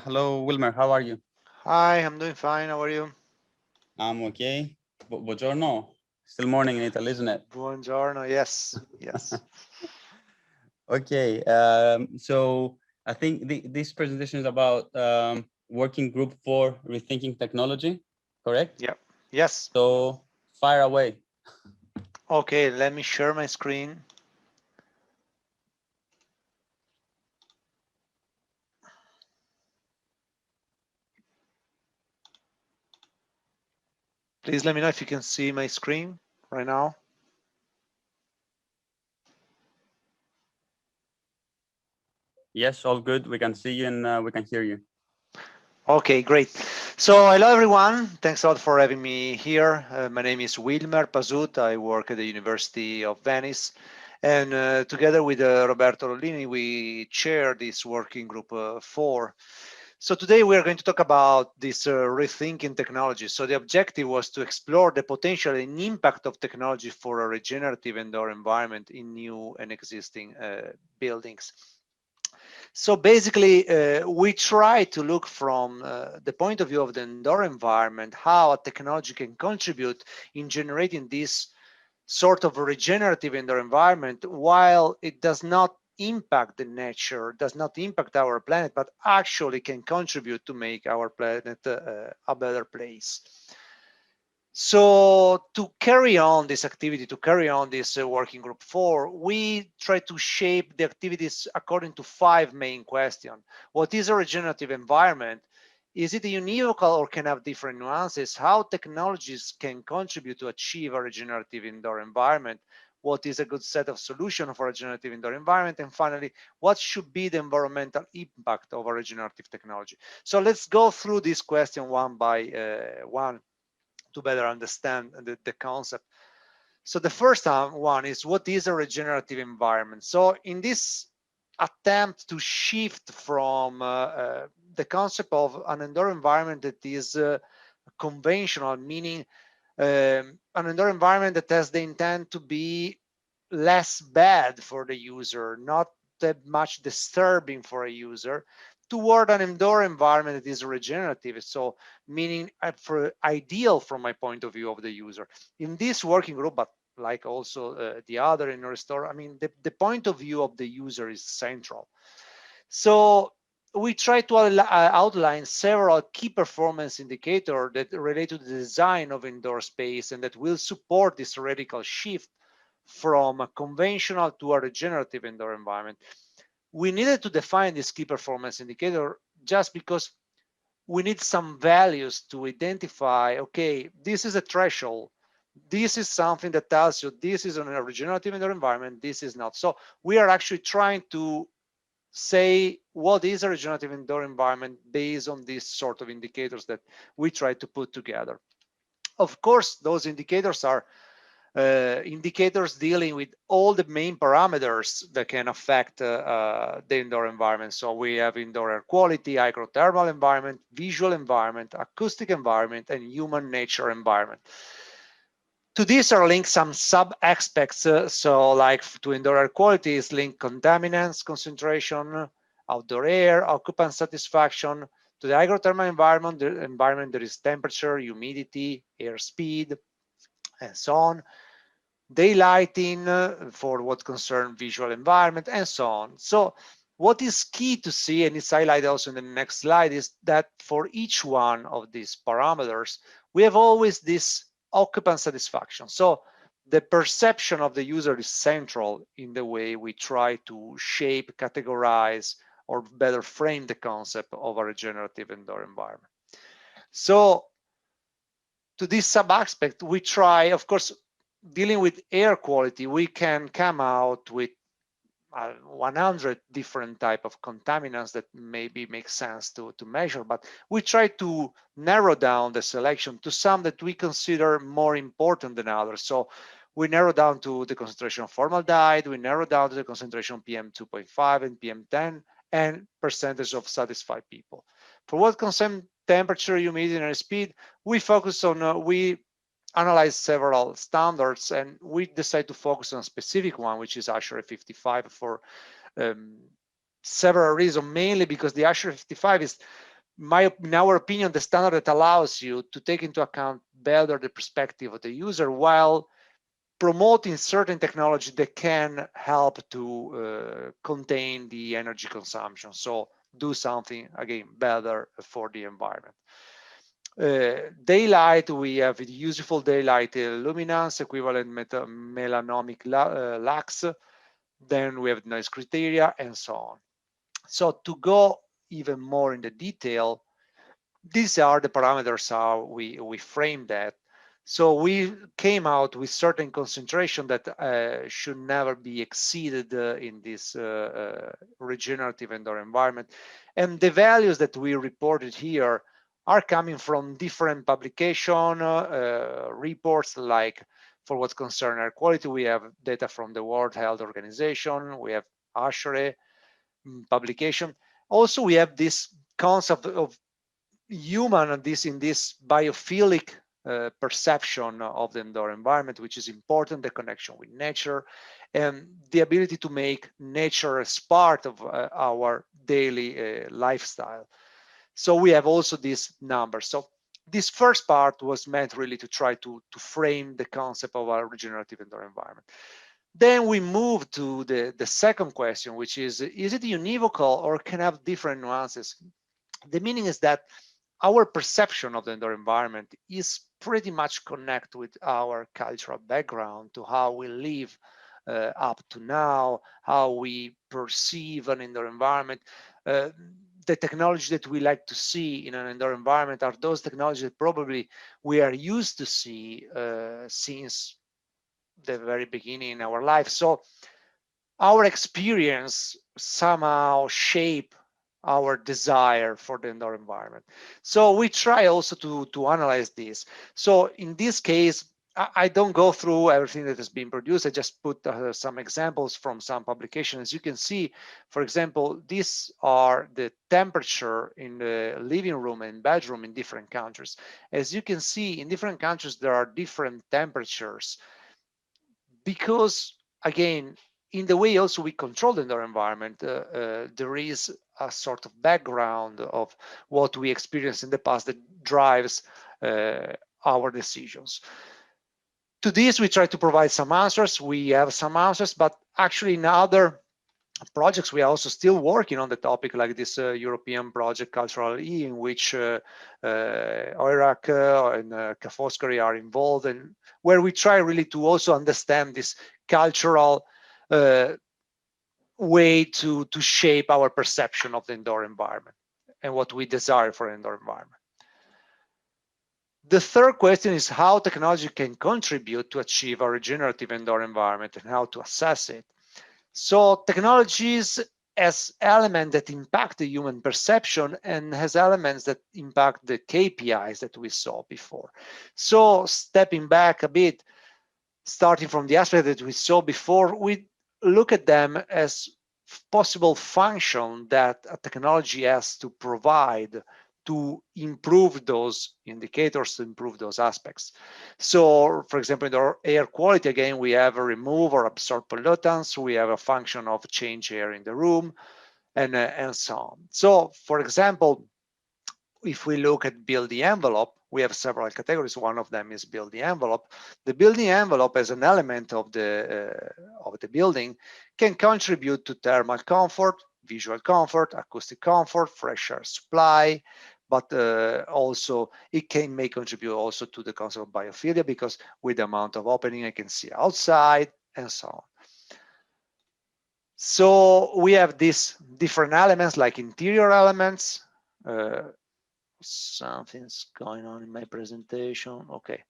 Hello, Wilmer. How are you? Hi, I'm doing fine. How are you? I'm okay. Buongiorno. Still morning in Italy, isn't it? Buongiorno. Yes, yes. Okay. So I think this presentation is about working group for rethinking technology, correct? Yep. Yes. So fire away. Okay, let me share my screen. Please let me know if you can see my screen right now. Yes, all good. We can see you and we can hear you. Okay, great. So hello everyone. Thanks a lot for having me here. My name is Wilmer Pasut. I work at the University of Venice. And together with Roberto Rollini, we chair this working group 4. So today we are going to talk about this rethinking technology. So the objective was to explore the potential and impact of technology for a regenerative indoor environment in new and existing buildings. So basically, we try to look from the point of view of the indoor environment, how a technology can contribute in generating this sort of regenerative indoor environment while it does not impact the nature, does not impact our planet, but actually can contribute to make our planet a better place. So to carry on this activity, to carry on this working group 4, we try to shape the activities according to 5 main questions. What is a regenerative environment? Is it univocal or can have different nuances? How technologies can contribute to achieve a regenerative indoor environment? What is a good set of solutions for a regenerative indoor environment? And finally, what should be the environmental impact of a regenerative technology? So let's go through this question one by one to better understand the concept. So the first one is, what is a regenerative environment? So in this attempt to shift from the concept of an indoor environment that is conventional, meaning an indoor environment that has the intent to be less bad for the user, not that much disturbing for a user, toward an indoor environment that is regenerative, so meaning for ideal from my point of view of the user. In this working group, but like also the other in Restore, I mean, the point of view of the user is central. So we try to outline several key performance indicators that relate to the design of indoor space and that will support this radical shift from a conventional to a regenerative indoor environment. We needed to define this key performance indicator just because we need some values to identify, okay, this is a threshold. This is something that tells you this is an regenerative indoor environment, this is not. So we are actually trying to say what is a regenerative indoor environment based on these sort of indicators that we try to put together. Of course, those indicators are indicators dealing with all the main parameters that can affect the indoor environment. So we have indoor air quality, hydrothermal environment, visual environment, acoustic environment, and human nature environment. To these are linked some sub-aspects. So like to indoor air quality is linked contaminants concentration, outdoor air, occupant satisfaction. To the hydrothermal environment, there is temperature, humidity, air speed, and so on. Daylighting for what concerns visual environment, and so on. So what is key to see, and it's highlighted also in the next slide, is that for each one of these parameters, we have always this occupant satisfaction. So the perception of the user is central in the way we try to shape, categorize, or better frame the concept of a regenerative indoor environment. So to this sub-aspect, we try, of course, dealing with air quality, we can come out with 100 different type of contaminants that maybe make sense to measure, but we try to narrow down the selection to some that we consider more important than others. So we narrow down to the concentration of formaldehyde, we narrow down to the concentration of PM2.5 and PM10, and percentage of satisfied people. For what concerns temperature, humidity, and air speed, we focus on, we analyze several standards, and we decide to focus on a specific one, which is ASHRAE 55 for several reasons, mainly because the ASHRAE 55 is in our opinion, the standard that allows you to take into account better the perspective of the user while promoting certain technology that can help to contain the energy consumption. So do something, again, better for the environment. Daylight, we have useful daylight luminance, equivalent melanomic lux. Then we have noise criteria and so on. So to go even more in the detail, these are the parameters how we frame that. So we came out with certain concentration that should never be exceeded in this regenerative indoor environment. And the values that we reported here are coming from different publication reports, like for what's concerned air quality, we have data from the World Health Organization, we have ASHRAE publication. Also, we have this concept of human in this biophilic perception of the indoor environment, which is important, the connection with nature and the ability to make nature as part of our daily lifestyle. So we have also these numbers. So this first part was meant really to try to frame the concept of our regenerative indoor environment. Then we move to the second question, which is it univocal or can have different nuances? The meaning is that our perception of the indoor environment is pretty much connected with our cultural background, to how we live up to now, how we perceive an indoor environment. The technology that we like to see in an indoor environment are those technologies that probably we are used to see since the very beginning in our life. So our experience somehow shape our desire for the indoor environment. So we try also to analyze this. So in this case, I don't go through everything that has been produced. I just put some examples from some publications. As you can see, for example, these are the temperature in the living room and bedroom in different countries. As you can see, in different countries, there are different temperatures because, again, in the way also we control the indoor environment, there is a sort of background of what we experienced in the past that drives our decisions. To this, we try to provide some answers. We have some answers, but actually in other projects, we are also still working on the topic, like this European project, Cultural E, in which OIRAC and Foscari are involved, and where we try really to also understand this cultural way to shape our perception of the indoor environment and what we desire for an indoor environment. The third question is how technology can contribute to achieve a regenerative indoor environment and how to assess it. So technologies as elements that impact the human perception and has elements that impact the KPIs that we saw before. So stepping back a bit, starting from the aspect that we saw before, we look at them as possible function that a technology has to provide to improve those indicators, to improve those aspects. So, for example, in our air quality, again, we have a remove or absorb pollutants. We have a function of change air in the room, and so on. So, for example, if we look at building envelope, we have several categories. One of them is building envelope. The building envelope as an element of the building can contribute to thermal comfort, visual comfort, acoustic comfort, fresh air supply, but also it may contribute also to the concept of biophilia, because with the amount of opening I can see outside and so on. So we have these different elements like interior elements. Something's going on in my presentation. Okay.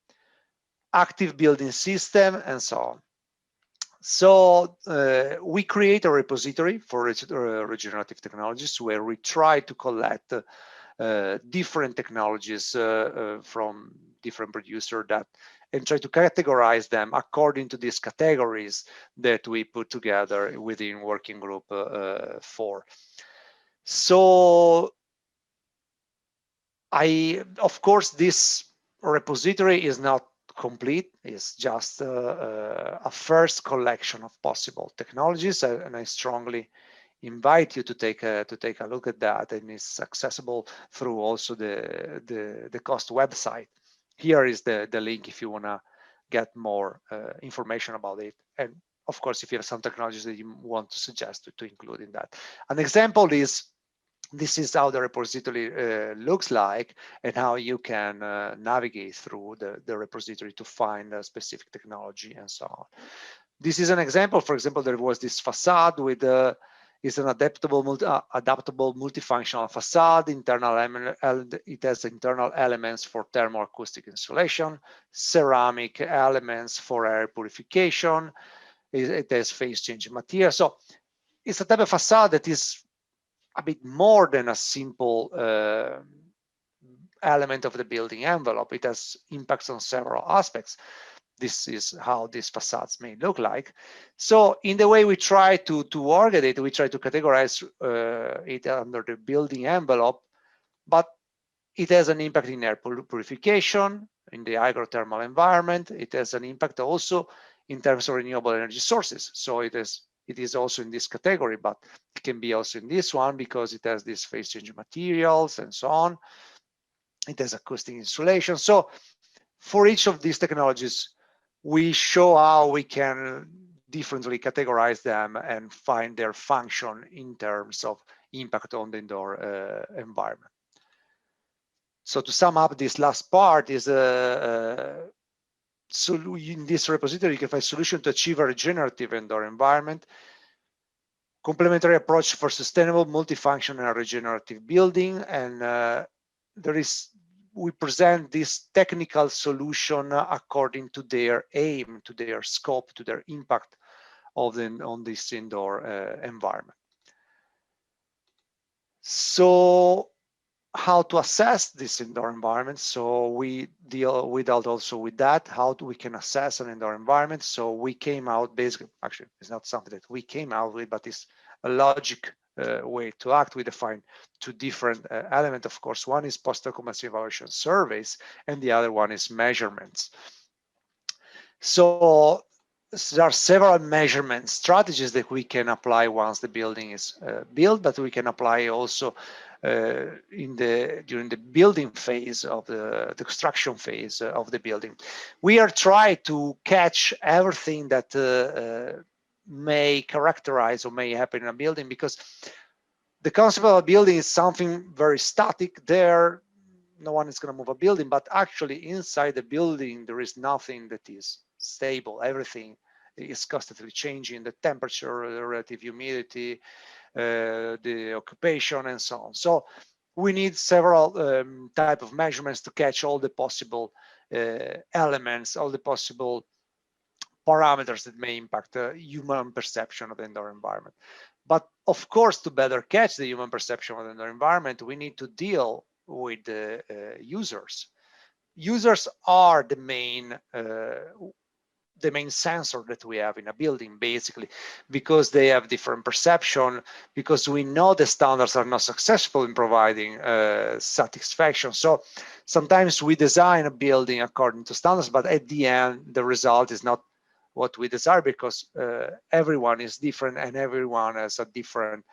Active building system and so on. So we create a repository for regenerative technologies where we try to collect different technologies from different producers and try to categorize them according to these categories that we put together within working group 4. So of course, this repository is not complete. It's just a first collection of possible technologies, and I strongly invite you to take a look at that, and it's accessible through also the cost website. Here is the link if you want to get more information about it. And of course, if you have some technologies that you want to suggest to include in that. An example is, this is how the repository looks like, and how you can navigate through the repository to find a specific technology and so on. This is an example. For example, there was this facade with is an adaptable multifunctional facade. It has internal elements for thermoacoustic insulation, ceramic elements for air purification. It has phase change material. So it's a type of facade that is a bit more than a simple element of the building envelope. It has impacts on several aspects. This is how these facades may look like. So in the way we try to organize it, we try to categorize it under the building envelope, but it has an impact in air purification, in the hygrothermal environment. It has an impact also in terms of renewable energy sources. So it is also in this category, but it can be also in this one because it has these phase change materials and so on. It has acoustic insulation. So for each of these technologies, we show how we can differently categorize them and find their function in terms of impact on the indoor environment. So to sum up, this last part is so in this repository, you can find solution to achieve a regenerative indoor environment, complementary approach for sustainable, multifunction, and regenerative building. And we present this technical solution according to their aim, to their scope, to their impact on this indoor environment. So how to assess this indoor environment? So we dealt also with that, how we can assess an indoor environment. So we came out, basically, actually, it's not something that we came out with, but it's a logic way to act. We define two different elements, of course. One is post-occupancy evaluation surveys, and the other one is measurements. So there are several measurement strategies that we can apply once the building is built, but we can apply also during the building phase of the construction phase of the building. We are trying to catch everything that may characterize or may happen in a building, because the concept of a building is something very static. There, no one is going to move a building, but actually inside the building there is nothing that is stable. Everything is constantly changing: the temperature, the relative humidity, the occupation, and so on. So we need several type of measurements to catch all the possible elements, all the possible parameters that may impact human perception of the indoor environment. But of course, to better catch the human perception of the indoor environment, we need to deal with the users. Users are the main sensor that we have in a building, basically, because they have different perception, because we know the standards are not successful in providing satisfaction. So sometimes we design a building according to standards, but at the end, the result is not what we desire, because everyone is different and everyone has a different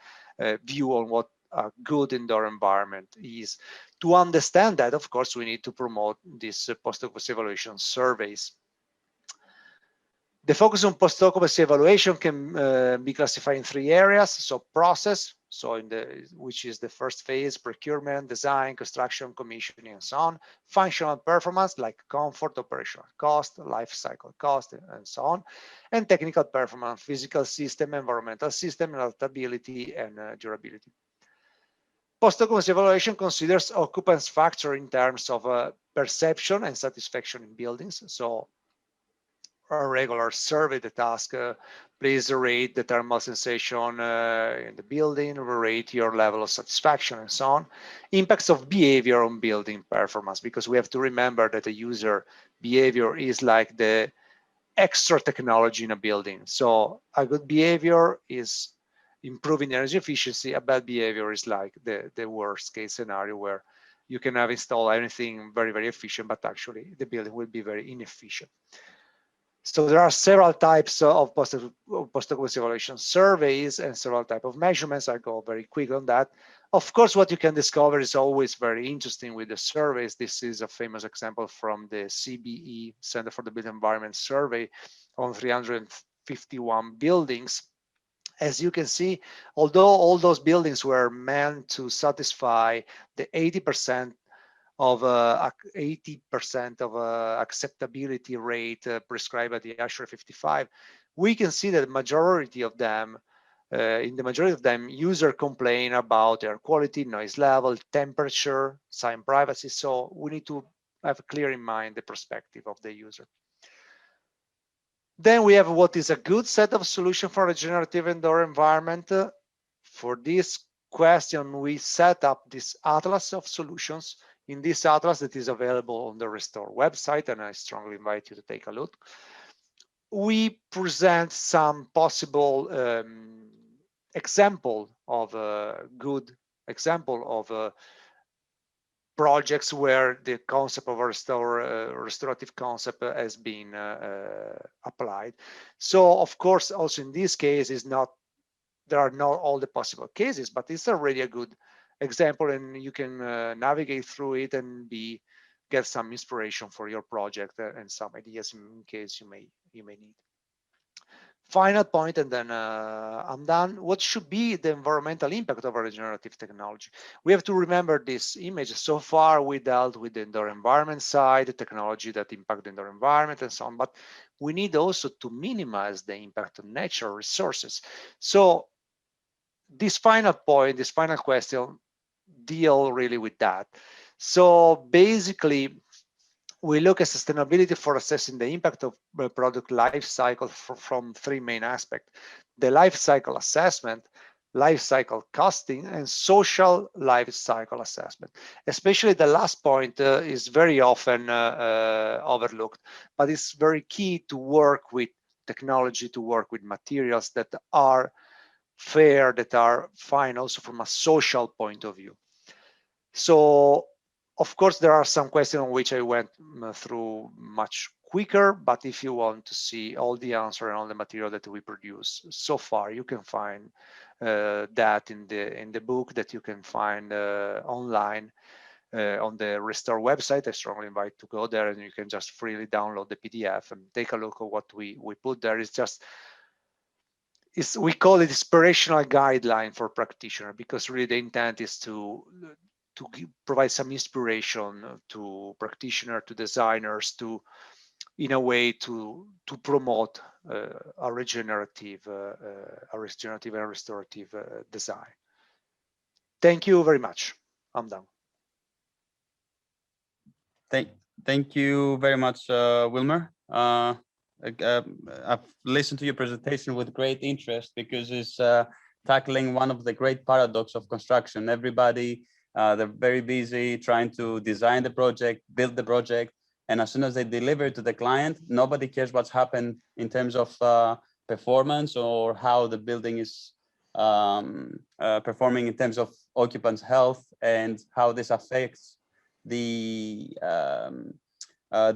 view on what a good indoor environment is. To understand that, of course, we need to promote these post-occupancy evaluation surveys. The focus on post-occupancy evaluation can be classified in three areas. So process, which is the first phase: procurement, design, construction, commissioning, and so on. Functional performance, like comfort, operational cost, life cycle cost, and so on. And technical performance: physical system, environmental system, adaptability, and durability. Post-occupancy evaluation considers occupants factor in terms of perception and satisfaction in buildings. So a regular survey that asks, please rate the thermal sensation in the building, rate your level of satisfaction, and so on. Impacts of behavior on building performance, because we have to remember that the user behavior is like the extra technology in a building. So a good behavior is improving energy efficiency. A bad behavior is like the worst case scenario, where you can have installed anything very, very efficient, but actually the building will be very inefficient. So there are several types of post-occupancy evaluation surveys and several types of measurements. I go very quick on that. Of course, what you can discover is always very interesting with the surveys. This is a famous example from the CBE, Center for the Built Environment survey on 351 buildings. As you can see, although all those buildings were meant to satisfy the 80% of 80% of acceptability rate prescribed by the ASHRAE 55, we can see that the majority of them, in the majority of them, users complain about air quality, noise level, temperature, sign privacy. So we need to have clear in mind the perspective of the user. Then we have what is a good set of solution for regenerative indoor environment. For this question, we set up this atlas of solutions. In this atlas that is available on the Restore website, and I strongly invite you to take a look, we present some possible example of a good example of projects where the concept of a restorative concept has been applied. So of course, also in this case, there are not all the possible cases, but it's already a good example, and you can navigate through it and get some inspiration for your project and some ideas in case you may need. Final point, and then I'm done. What should be the environmental impact of a regenerative technology? We have to remember this image. So far, we dealt with the indoor environment side, the technology that impact the indoor environment and so on, but we need also to minimize the impact on natural resources. So this final point, this final question, deal really with that. So basically, we look at sustainability for assessing the impact of product life cycle from three main aspects: the life cycle assessment, life cycle costing, and social life cycle assessment. Especially the last point is very often overlooked, but it's very key to work with technology, to work with materials that are fair, that are fine also from a social point of view. So of course, there are some questions on which I went through much quicker, but if you want to see all the answer and all the material that we produce so far, you can find that in the book that you can find online on the Restore website. I strongly invite to go there, and you can just freely download the PDF and take a look at what we put there. We call it inspirational guideline for practitioner, because really the intent is to provide some inspiration to practitioner, to designers, in a way to promote a regenerative and restorative design. Thank you very much. I'm done. Thank you very much, Wilmer. I've listened to your presentation with great interest, because it's tackling one of the great paradoxes of construction. Everybody, they're very busy trying to design the project, build the project, and as soon as they deliver it to the client, nobody cares what's happened in terms of performance or how the building is performing in terms of occupants' health, and how this affects the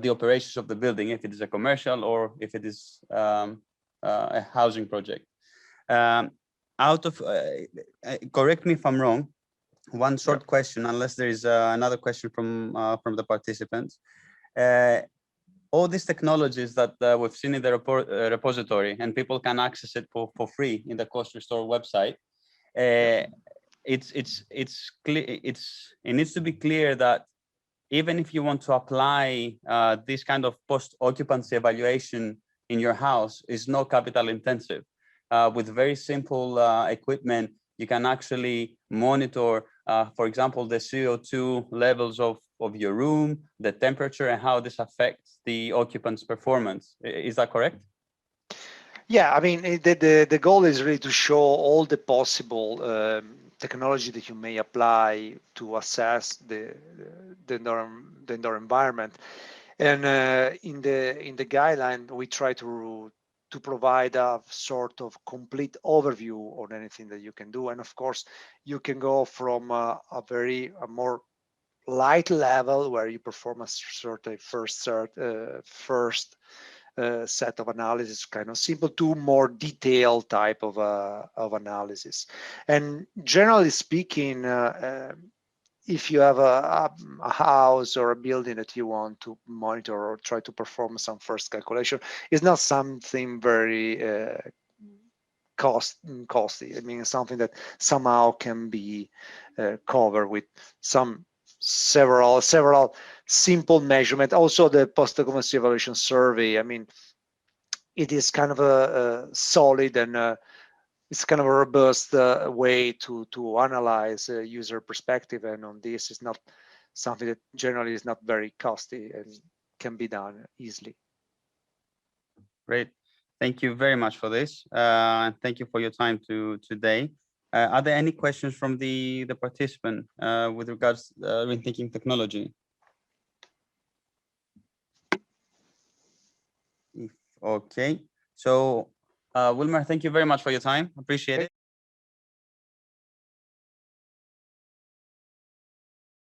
operations of the building, if it is a commercial or if it is a housing project. Correct me if I'm wrong, one short question, unless there is another question from the participants. All these technologies that we've seen in the repository, and people can access it for free in the Cost Restore website. It needs to be clear that even if you want to apply this kind of post-occupancy evaluation in your house, is no capital intensive. With very simple equipment, you can actually monitor, for example, the CO2 levels of your room, the temperature, and how this affects the occupant's performance. Is that correct? Yeah, I mean, the goal is really to show all the possible technology that you may apply to assess the indoor environment. And in the guideline, we try to provide a sort of complete overview on anything that you can do. And of course, you can go from a more light level where you perform a sort of first set of analysis, kind of simple to more detailed type of analysis. And generally speaking, if you have a house or a building that you want to monitor or try to perform some first calculation, it's not something very costly. I mean, something that somehow can be covered with several simple measurement. Also, the post-occupancy evaluation survey, I mean, it is kind of a solid and it's kind of a robust way to analyze user perspective, and on this is not something that generally is not very costly and can be done easily. Great. Thank you very much for this. And thank you for your time today. Are there any questions from the participant with regards to rethinking technology? Okay. So, Wilmer, thank you very much for your time. Appreciate it.